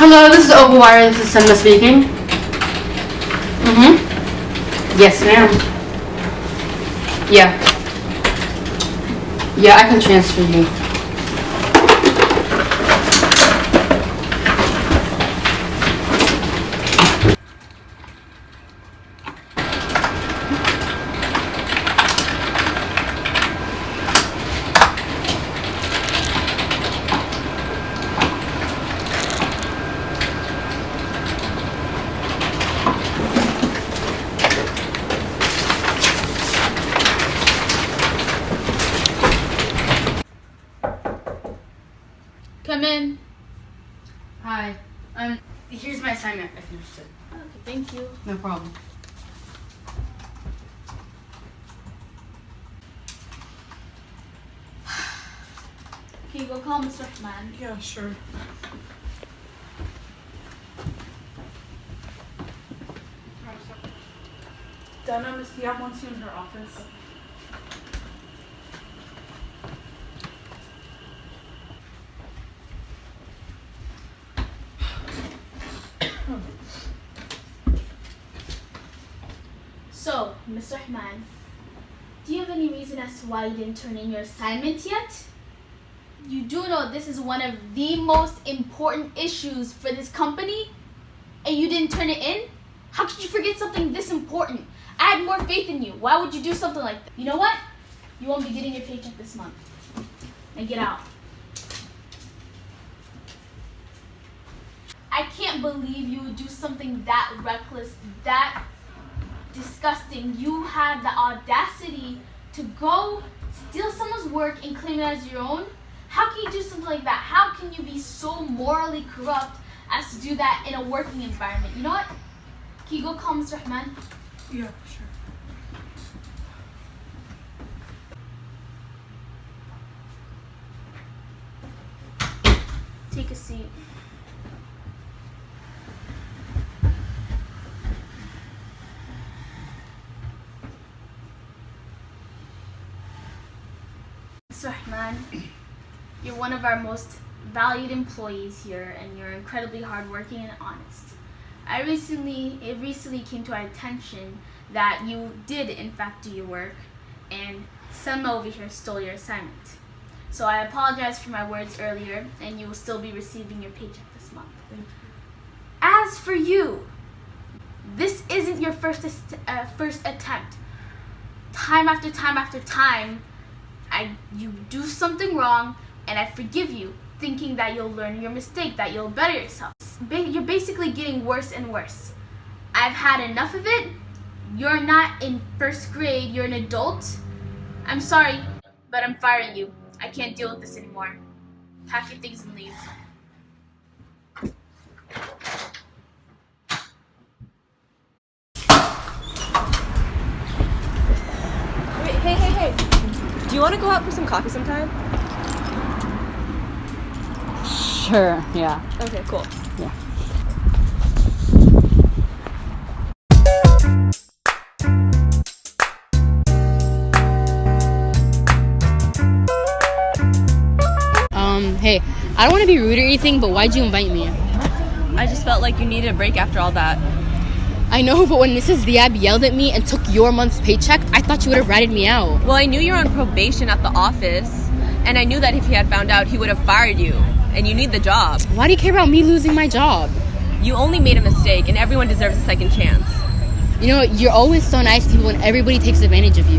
Hello, this is Overwire. This is Cinema speaking. Yes, ma'am. Yeah. Yeah, I can transfer you. Come in. Hi. Here's my assignment. I finished it. Okay, thank you. No problem. Can you go call Mr. Rahman? Yeah, sure. Dana, Miss Diab wants you in her office. So, Mr. Rahman, do you have any reason as to why you didn't turn in your assignment yet? You do know this is one of the most important issues for this company, and you didn't turn it in? How could you forget something this important? I had more faith in you. Why would you do something like that? You know what? You won't be getting your paycheck this month. Now get out. I can't believe you would do something that reckless, that disgusting. You had the audacity to go steal someone's work and claim it as your own. How can you do something like that? How can you be so morally corrupt as to do that in a working environment? You know what? Can you go call Mr. Rahman? Yeah, sure. Take a seat. Mr. Rahman, you're one of our most valued employees here, and you're incredibly hardworking and honest. It recently came to our attention that you did in fact do your work, and Selma over here stole your assignment. So I apologize for my words earlier, and you will still be receiving your paycheck this month. Thank you. As for you, this isn't your first attempt. Time after time after time, you do something wrong, and I forgive you, thinking that you'll learn your mistake, that you'll better yourself. You're basically getting worse and worse. I've had enough of it. You're not in first grade, you're an adult. I'm sorry, but I'm firing you. I can't deal with this anymore. Pack your things and leave. Wait, hey. Do you want to go out for some coffee sometime? Sure, yeah. Okay, cool. Yeah. Hey, I don't want to be rude or anything, but why'd you invite me? I just felt like you needed a break after all that. I know, but when Mrs. Diab yelled at me and took your month's paycheck, I thought you would have ratted me out. Well, I knew you were on probation at the office, and I knew that if he had found out, he would have fired you, and you need the job. Why do you care about me losing my job? You only made a mistake, and everyone deserves a second chance. You know, you're always so nice to people and everybody takes advantage of you.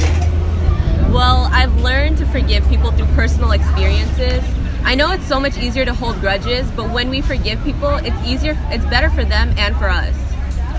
Well, I've learned to forgive people through personal experiences. I know it's so much easier to hold grudges, but when we forgive people, it's better for them and for us.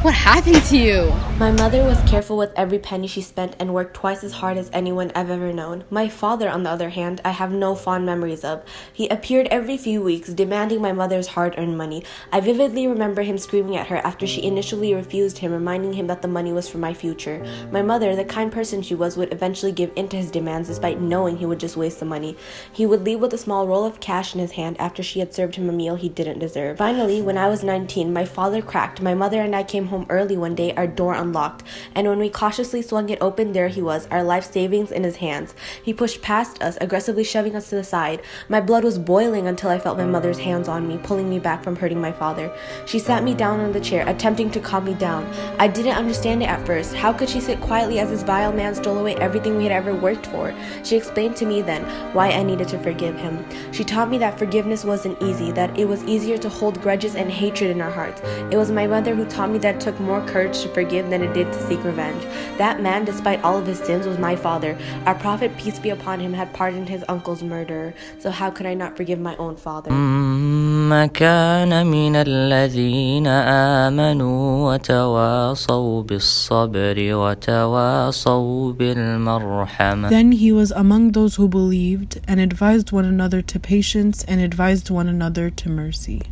What happened to you? My mother was careful with every penny she spent and worked twice as hard as anyone I've ever known. My father, on the other hand, I have no fond memories of. He appeared every few weeks, demanding my mother's hard-earned money. I vividly remember him screaming at her after she initially refused him, reminding him that the money was for my future. My mother, the kind person she was, would eventually give in to his demands despite knowing he would just waste the money. He would leave with a small roll of cash in his hand after she had served him a meal he didn't deserve. Finally, when I was 19, my father cracked. My mother and I came home early one day, our door unlocked, and when we cautiously swung it open, there he was, our life savings in his hands. He pushed past us, aggressively shoving us to the side. My blood was boiling until I felt my mother's hands on me, pulling me back from hurting my father. She sat me down on the chair, attempting to calm me down. I didn't understand it at first. How could she sit quietly as this vile man stole away everything we had ever worked for? She explained to me then why I needed to forgive him. She taught me that forgiveness wasn't easy, that it was easier to hold grudges and hatred in our hearts. It was my mother who taught me that it took more courage to forgive than it did to seek revenge. That man, despite all of his sins, was my father. Our prophet, peace be upon him, had pardoned his uncle's murderer. So how could I not forgive my own father? كان من الذين آمنوا وتواصوا بالصبر وتواصوا بالمرحمة. Then he was among those who believed and advised one another to patience and advised one another to mercy.